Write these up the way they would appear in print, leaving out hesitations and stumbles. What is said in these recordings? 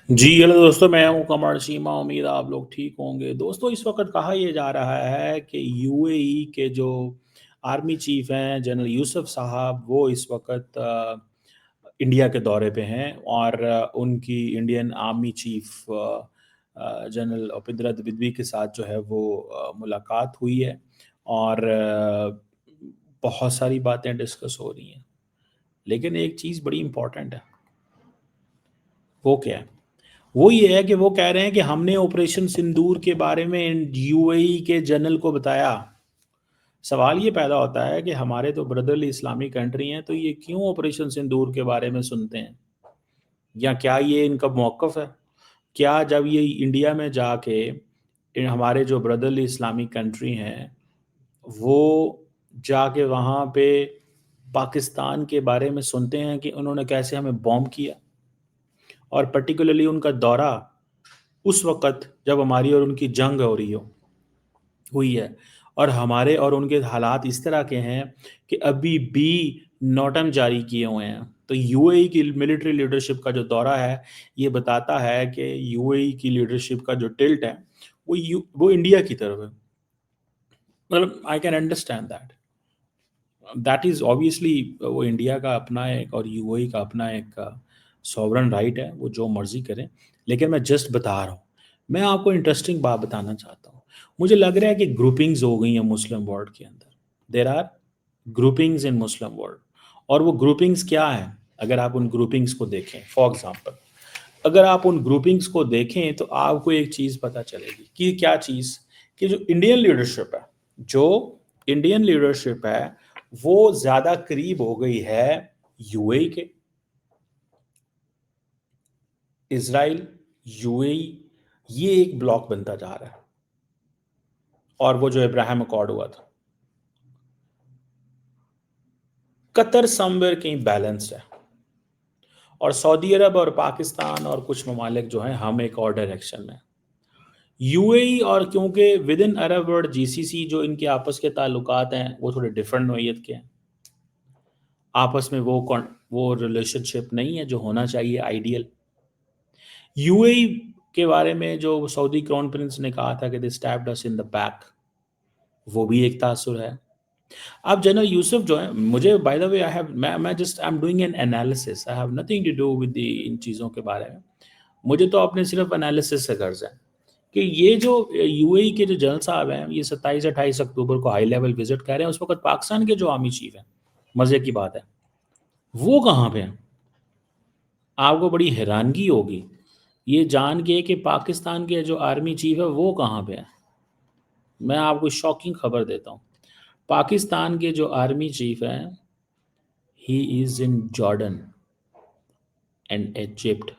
जी, hello दोस्तों, मैं हूँ कमर शीमा। उम्मीद है आप लोग ठीक होंगे। दोस्तों, इस वक़्त कहा ये जा रहा है कि यूएई के जो आर्मी चीफ़ हैं, जनरल यूसुफ साहब, वो इस वक़्त इंडिया के दौरे पे हैं और उनकी Indian army chief general Upendra Dwivedi के साथ जो है वो मुलाकात हुई है और बहुत सारी बातें डिस्कस हो रही हैं। लेकिन एक चीज़ बड़ी इम्पोर्टेंट है, वो क्या है? वो ये है कि वो कह रहे हैं कि हमने ऑपरेशन सिंदूर के बारे में यूएई के जनरल को बताया। सवाल ये पैदा होता है कि हमारे तो ब्रदरली इस्लामिक कंट्री हैं, तो ये क्यों ऑपरेशन सिंदूर के बारे में सुनते हैं? या क्या ये इनका मौक़िफ़ है? क्या जब ये इंडिया में जाके हमारे जो ब्रदरली इस्लामिक कंट्री हैं, वो जाके वहाँ पे पाकिस्तान के बारे में सुनते हैं कि उन्होंने कैसे हमें बॉम्ब किया? और पर्टिकुलरली उनका दौरा उस वक़्त जब हमारी और उनकी जंग हो रही हुई है और हमारे और उनके हालात इस तरह के हैं कि अभी भी नोटम जारी किए हुए हैं। तो यूएई की मिलिट्री लीडरशिप का जो दौरा है, ये बताता है कि यूएई की लीडरशिप का जो टिल्ट है, वो इंडिया की तरफ है। मतलब I can understand that. That is obviously वो इंडिया का अपना एक और यूएई का अपना एक सॉवरेन राइट है, वो जो मर्ज़ी करें। लेकिन मैं जस्ट बता रहा हूँ। मैं आपको इंटरेस्टिंग बात बताना चाहता हूँ। मुझे लग रहा है कि ग्रुपिंग्स हो गई हैं मुस्लिम वर्ल्ड के अंदर। There are groupings in Muslim world और वो ग्रुपिंग्स क्या हैं? अगर आप उन ग्रुपिंग्स को देखें, फॉर एग्ज़ाम्पल अगर आप उन ग्रुपिंग्स को देखें तो आपको एक चीज़ पता चलेगी कि क्या चीज़ कि जो इंडियन लीडरशिप है वो ज़्यादा करीब हो गई है यूएई के। इज़राइल, यूएई, ये एक ब्लॉक बनता जा रहा है और वो जो अब्राहम अकॉर्ड हुआ था। कतर समवेयर कहीं बैलेंस्ड है और सऊदी अरब और पाकिस्तान और कुछ ममालिक जो हैं हम एक और डायरेक्शन में। यूएई और क्योंकि with in Arab world GCC जो इनके आपस के ताल्लुकात हैं वो थोड़े डिफरेंट नोयत के हैं। आपस में वो रिलेशनशिप नहीं है जो होना चाहिए आइडियल। यूएई के बारे में जो सऊदी क्राउन प्रिंस ने कहा था कि they stabbed us in the back, वो भी एक तासुर है। अब जनरल यूसुफ जो है, मुझे by the way I have मैं just I am doing an analysis, I have nothing to do with the इन चीज़ों के बारे में। मुझे तो अपने सिर्फ एनालिसिस से गर्ज है कि ये जो यूएई के जो जनरल साहब हैं, ये 27-28 अक्टूबर को हाई लेवल विजिट कर रहे हैं। उस वक्त पाकिस्तान के जो आर्मी चीफ हैं, मज़े की बात है, वो कहाँ पे हैं? आपको बड़ी हैरानगी होगी ये जान के कि पाकिस्तान के जो आर्मी चीफ है वो कहाँ पे है। मैं आपको शॉकिंग खबर देता हूँ। पाकिस्तान के जो आर्मी चीफ हैं, he is in Jordan and Egypt.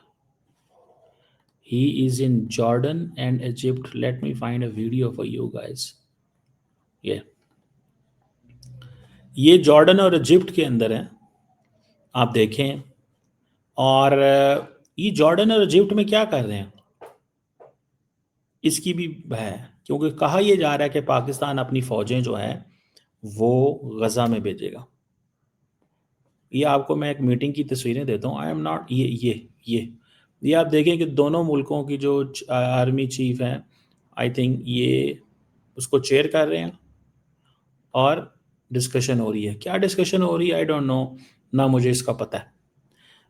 He is in Jordan and Egypt. Let me find a video for you guys. ये जॉर्डन और इजिप्ट के अंदर है, आप देखें। और ये जॉर्डन और इजिप्ट में क्या कर रहे हैं, इसकी भी है। क्योंकि कहा यह जा रहा है कि पाकिस्तान अपनी फ़ौजें जो हैं वो गज़ा में भेजेगा। ये आपको मैं एक मीटिंग की तस्वीरें देता हूँ। आई एम नॉट ये आप देखें कि दोनों मुल्कों की जो आर्मी चीफ हैं, आई थिंक ये उसको चेयर कर रहे हैं और डिस्कशन हो रही है। क्या डिस्कशन हो रही है आई डोंट नो, ना मुझे इसका पता है।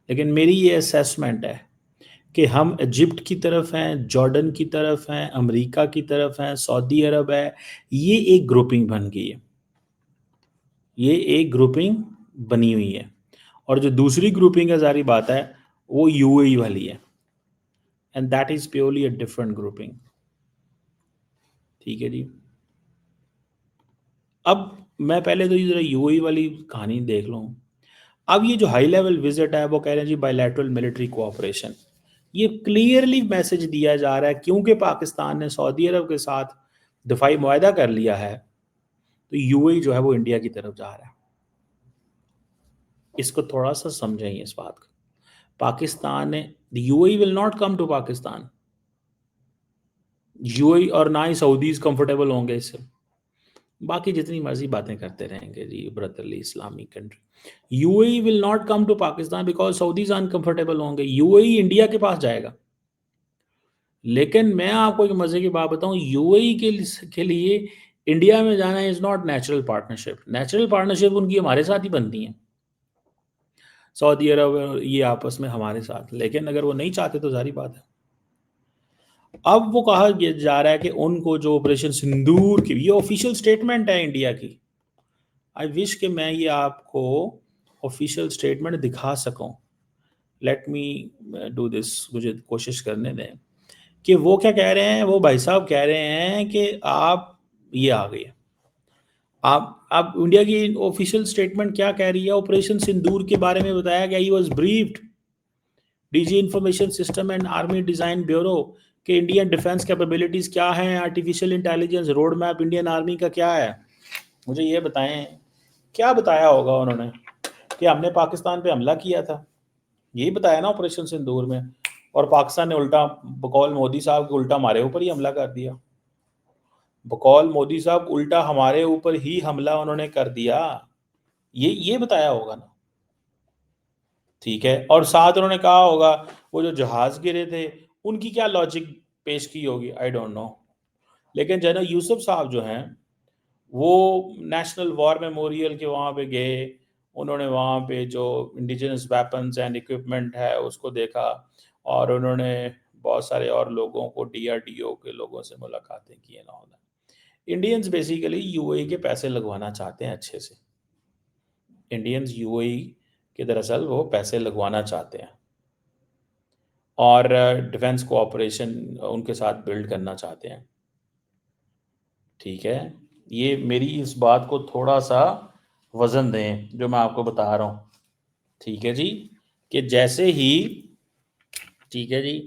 लेकिन मेरी ये असेसमेंट है कि हम इजिप्ट की तरफ हैं, जॉर्डन की तरफ हैं, अमेरिका की तरफ हैं, सऊदी अरब है। ये एक ग्रुपिंग बन गई है, ये एक ग्रुपिंग बनी हुई है। और जो दूसरी ग्रुपिंग है, ज़ाहिर बात है, वो यूएई वाली है and that is purely a different grouping. ठीक है जी। अब मैं पहले तो ये ज़रा यूएई वाली कहानी देख लूँ। अब ये जो हाई लेवल विजिट है, वो कह रहे हैं जी बायलैटरल मिलिट्री कोऑपरेशन। ये क्लियरली मैसेज दिया जा रहा है क्योंकि पाकिस्तान ने सऊदी अरब के साथ दफाई मुआहदा कर लिया है, तो यूएई जो है वो इंडिया की तरफ जा रहा है। इसको थोड़ा सा समझें इस बात को। पाकिस्तान ने, UAE will not come to Pakistan. UAE और ना ही सऊदीज कंफर्टेबल होंगे इससे। बाकी जितनी मर्जी बातें करते रहेंगे जी, brotherly Islamic country. UAE will not come to Pakistan because Saudis uncomfortable होंगे। यूएई इंडिया के पास जाएगा। लेकिन मैं आपको एक मज़े की बात बताऊँ, यूएई के लिए इंडिया में जाना is not natural partnership. Natural partnership उनकी हमारे साथ ही बनती हैं। सऊदी अरब ये आपस में हमारे साथ, लेकिन अगर वो नहीं चाहते तो ज़ाहिर बात है। अब वो कहा जा रहा है कि उनको जो ऑपरेशन सिंदूर की, ये ऑफिशियल स्टेटमेंट है इंडिया की। आई विश कि मैं ये आपको ऑफिशियल स्टेटमेंट दिखा सकूं। लेट मी डू दिस, मुझे कोशिश करने दें कि वो क्या कह रहे हैं। वो भाई साहब कह रहे हैं कि आप, ये आ गई, आप इंडिया की ऑफिशियल स्टेटमेंट क्या कह रही है। ऑपरेशन सिंदूर के बारे में बताया गया, he was briefed DG information system and army design bureau के इंडियन डिफेंस कैपेबिलिटीज़ क्या हैं, artificial intelligence road map Indian army का क्या है। मुझे ये बताएं, क्या बताया होगा उन्होंने कि हमने पाकिस्तान पे हमला किया था, यही बताया ना ऑपरेशन सिंदूर में। और पाकिस्तान ने उल्टा, बकौल मोदी साहब के, उल्टा हमारे ऊपर ही हमला कर दिया। बकौल मोदी साहब उल्टा हमारे ऊपर ही हमला उन्होंने कर दिया। ये बताया होगा ना। ठीक है, और साथ उन्होंने कहा होगा वो जो जहाज गिरे थे उनकी क्या लॉजिक पेश की होगी, आई डोंट नो। लेकिन जनरल यूसुफ साहब जो हैं, वो नेशनल वॉर मेमोरियल के वहाँ पे गए। उन्होंने वहाँ पे जो इंडिजिनस वेपन्स एंड इक्विपमेंट है उसको देखा, और उन्होंने बहुत सारे और लोगों को, डीआरडीओ के लोगों से मुलाकातें की ना। इंडियंस बेसिकली यूएई के पैसे लगवाना चाहते हैं अच्छे से। इंडियंस यूएई के दरअसल वो पैसे लगवाना चाहते हैं और डिफेंस कोऑपरेशन उनके साथ बिल्ड करना चाहते हैं। ठीक है, ये मेरी इस बात को थोड़ा सा वज़न दें जो मैं आपको बता रहा हूँ। ठीक है जी, कि जैसे ही, ठीक है जी,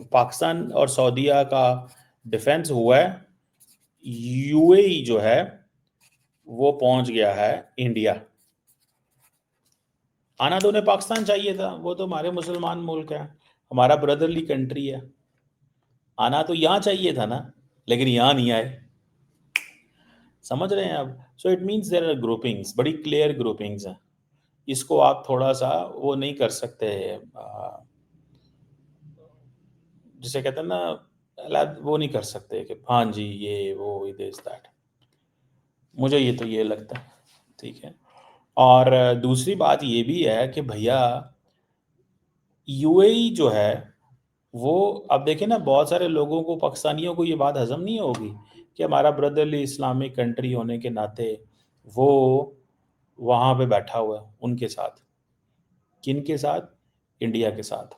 पाकिस्तान और सऊदीया का डिफेंस हुआ है, यूएई जो है वो पहुंच गया है इंडिया। आना तो उन्हें पाकिस्तान चाहिए था, वो तो हमारे मुसलमान मुल्क है, हमारा ब्रदरली कंट्री है। आना तो यहाँ चाहिए था ना, लेकिन यहाँ नहीं आए। समझ रहे हैं आप। So it means there are groupings, बड़ी क्लियर ग्रुपिंग्स हैं। इसको आप थोड़ा सा वो नहीं कर सकते, जिसे कहते हैं ना, वो नहीं कर सकते कि हाँ जी ये वो दिस दैट। मुझे ये तो ये लगता है। ठीक है, और दूसरी बात ये भी है कि भैया यूएई जो है वो, अब देखिए ना, बहुत सारे लोगों को, पाकिस्तानियों को ये बात हजम नहीं होगी कि हमारा ब्रदरली इस्लामिक कंट्री होने के नाते वो वहाँ पे बैठा हुआ है उनके साथ। किन के साथ? इंडिया के साथ।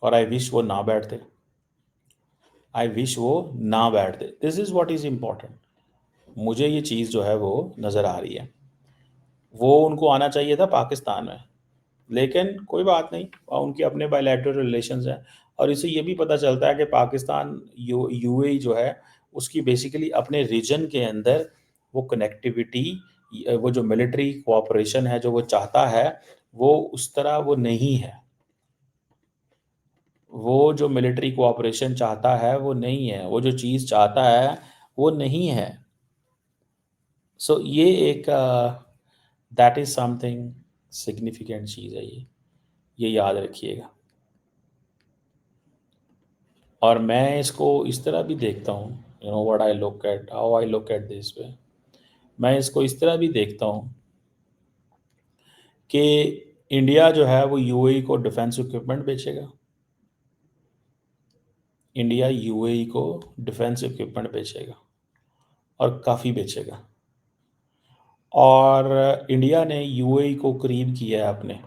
और आई विश वो ना बैठते। आई विश वो ना बैठते। This is what is important. मुझे ये चीज़ जो है वो नज़र आ रही है। वो उनको आना चाहिए था पाकिस्तान में, लेकिन कोई बात नहीं, उनके अपने बायलैटरल रिलेशंस हैं। और इससे ये भी पता चलता है कि पाकिस्तान, यूएई जो है, उसकी बेसिकली अपने रीजन के अंदर वो कनेक्टिविटी, वो जो मिलिट्री कोऑपरेशन है जो वो चाहता है, वो उस तरह वो नहीं है। वो जो मिलिट्री कोऑपरेशन चाहता है वो नहीं है, वो जो चीज़ चाहता है वो नहीं है। सो ये एक दैट इज़ समथिंग सिग्निफिकेंट चीज़ है ये याद रखिएगा। और मैं इसको इस तरह भी देखता हूँ, you know what I look at, how I look at this way. मैं इसको इस तरह भी देखता हूँ कि इंडिया जो है वो यूएई को डिफेंस इक्विपमेंट बेचेगा। इंडिया यूएई को डिफेंस इक्विपमेंट बेचेगा, और काफ़ी बेचेगा। और इंडिया ने यूएई को करीब किया है अपने,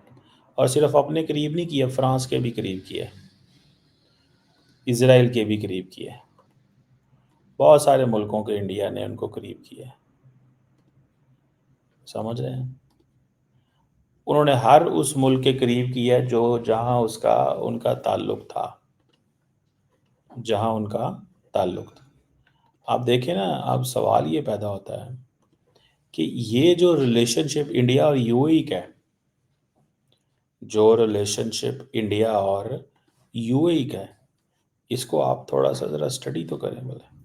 और सिर्फ अपने करीब नहीं किया, फ्रांस के भी करीब किया है, इसराइल के भी करीब किया है, बहुत सारे मुल्कों के इंडिया ने उनको करीब किया है। समझ रहे हैं। उन्होंने हर उस मुल्क के करीब किया जो जहां उसका उनका ताल्लुक था, जहां उनका ताल्लुक था। आप देखें ना, अब सवाल ये पैदा होता है कि ये जो रिलेशनशिप इंडिया और यूएई का है, जो रिलेशनशिप इंडिया और यूएई का है, इसको आप थोड़ा सा ज़रा स्टडी तो करें बोले।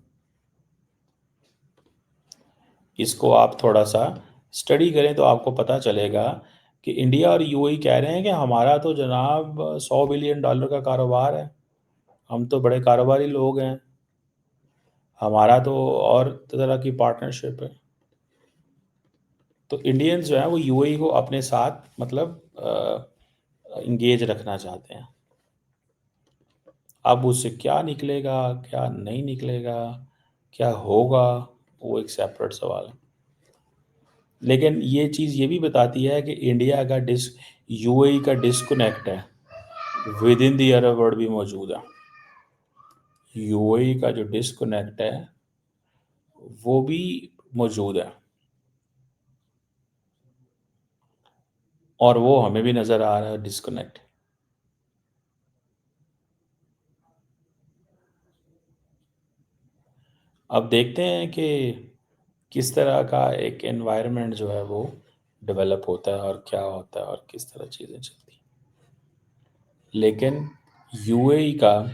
इसको आप थोड़ा सा स्टडी करें तो आपको पता चलेगा कि इंडिया और यूएई कह रहे हैं कि हमारा तो जनाब $100 बिलियन का कारोबार है, हम तो बड़े कारोबारी लोग हैं, हमारा तो और तरह की पार्टनरशिप है। तो इंडियंस जो है वो यूएई को अपने साथ मतलब इंगेज रखना चाहते हैं। अब उससे क्या निकलेगा, क्या नहीं निकलेगा, क्या होगा, वो एक सेपरेट सवाल है। लेकिन ये चीज़ ये भी बताती है कि इंडिया का यूएई का डिस्कनेक्ट है with in the Arab world भी मौजूद है। यूएई का जो डिस्कनेक्ट है वो भी मौजूद है, और वो हमें भी नज़र आ रहा है डिस्कनेक्ट। अब देखते हैं कि किस तरह का एक एनवायरनमेंट जो है वो डेवलप होता है और क्या होता है और किस तरह चीज़ें चलती हैं। लेकिन यूएई का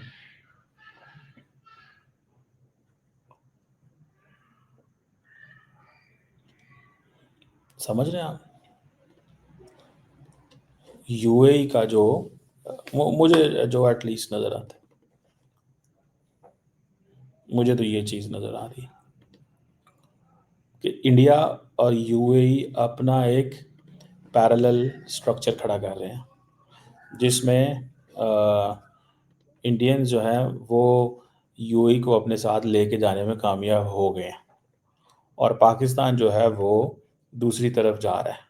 समझ रहे हैं आप, यूएई का जो मुझे जो एटलीस्ट नज़र आता है, मुझे तो ये चीज़ नज़र आ रही है कि इंडिया और यूएई अपना एक पैरेलल स्ट्रक्चर खड़ा कर रहे हैं, जिसमें इंडियंस जो हैं वो यूएई को अपने साथ लेके जाने में कामयाब हो गए हैं, और पाकिस्तान जो है वो दूसरी तरफ जा रहा है।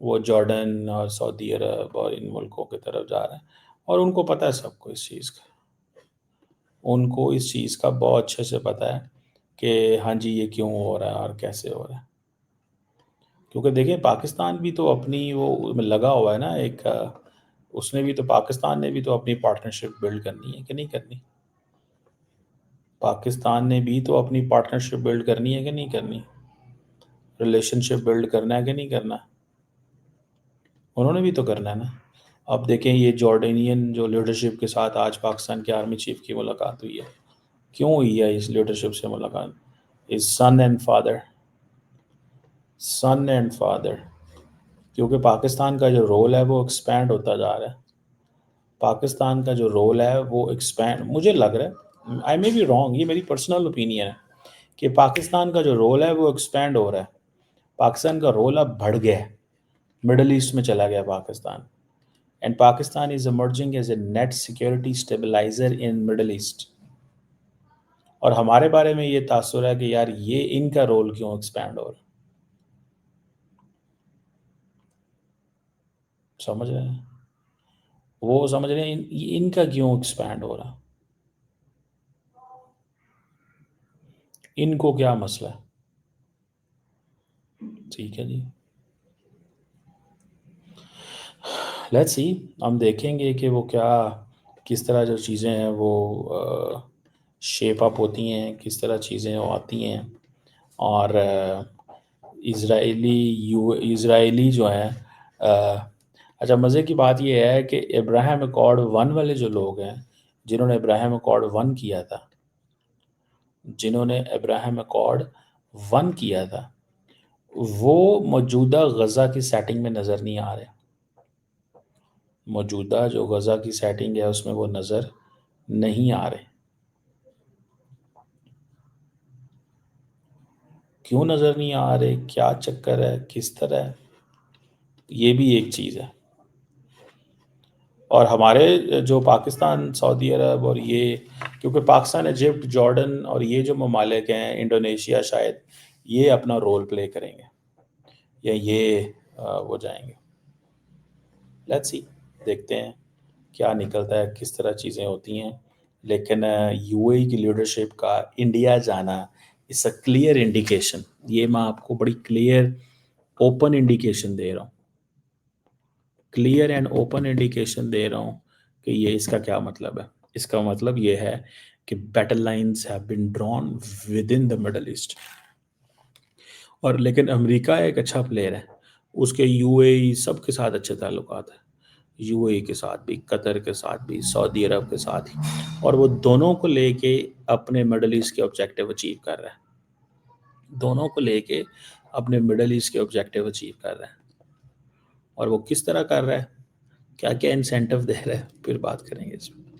वो जॉर्डन और सऊदी अरब और इन मुल्कों की तरफ जा रहा है, और उनको पता है सबको इस चीज़ का, उनको इस चीज़ का बहुत अच्छे से पता है कि हाँ जी ये क्यों हो रहा है और कैसे हो रहा है। क्योंकि देखिए पाकिस्तान भी तो अपनी वो में लगा हुआ है ना एक उसने भी तो, पाकिस्तान ने भी तो अपनी पार्टनरशिप बिल्ड करनी है कि नहीं करनी। पाकिस्तान ने भी तो अपनी पार्टनरशिप बिल्ड करनी है कि नहीं करनी, रिलेशनशिप बिल्ड करना है कि नहीं करना। उन्होंने भी तो करना है ना। अब देखें ये जॉर्डेनियन जो लीडरशिप के साथ आज पाकिस्तान के आर्मी चीफ की मुलाकात हुई है, क्यों हुई है इस लीडरशिप से मुलाकात? Is son and father, son and father, क्योंकि पाकिस्तान का जो रोल है वो एक्सपैंड होता जा रहा है। पाकिस्तान का जो रोल है वो एक्सपैंड, मुझे लग रहा है, आई मे बी रॉन्ग, ये मेरी पर्सनल ओपिनियन है कि पाकिस्तान का जो रोल है वो एक्सपैंड हो रहा है। पाकिस्तान का रोल अब बढ़ गया है, मिडल ईस्ट में चला गया Pakistan, and Pakistan is emerging as a net security stabiliser in Middle East. और हमारे बारे में ये तासुर है कि यार ये इनका रोल क्यों एक्सपैंड हो रहा है। समझ रहे हैं, वो समझ रहे हैं इनका क्यों एक्सपैंड हो रहा, इनको क्या मसला है। ठीक है जी, लेट्स सी, हम देखेंगे कि वो क्या, किस तरह जो चीज़ें हैं वो शेप अप होती हैं, किस तरह चीज़ें वो आती हैं। और इज़राइली जो हैं अच्छा मज़े की बात ये है कि इब्राहिम अकॉर्ड वन वाले जो लोग हैं, जिन्होंने इब्राहिम अकॉर्ड वन किया था, जिन्होंने इब्राहिम अकॉर्ड वन किया था, वो मौजूदा गज़ा की सेटिंग में नज़र नहीं आ रहे। मौजूदा जो गज़ा की सेटिंग है उसमें वो नज़र नहीं आ रहे। क्यों नज़र नहीं आ रहे, क्या चक्कर है, किस तरह है, ये भी एक चीज़ है। और हमारे जो पाकिस्तान, सऊदी अरब और ये, क्योंकि पाकिस्तान, इजिप्ट, जॉर्डन और ये जो ममालिक हैं, इंडोनेशिया शायद, ये अपना रोल प्ले करेंगे या ये वो जाएंगे। लेट्स सी, देखते हैं क्या निकलता है, किस तरह चीज़ें होती हैं। लेकिन यूएई की लीडरशिप का इंडिया जाना इस अ क्लियर इंडिकेशन, ये मैं आपको बड़ी क्लियर ओपन इंडिकेशन दे रहा हूँ, क्लियर एंड ओपन इंडिकेशन दे रहा हूँ कि ये इसका क्या मतलब है। इसका मतलब ये है कि battle lines have been drawn within the Middle East. और लेकिन अमेरिका एक अच्छा प्लेयर है, उसके यूएई सब के साथ अच्छे ताल्लुकात है, यूएई के साथ भी, कतर के साथ भी, सऊदी अरब के साथ ही, और वो दोनों को लेके अपने मिडल ईस्ट के ऑब्जेक्टिव अचीव कर रहा है, दोनों को लेके अपने मिडल ईस्ट के ऑब्जेक्टिव अचीव कर रहा है। और वो किस तरह कर रहा है, क्या-क्या इंसेंटिव दे रहा है, फिर बात करेंगे इसमें।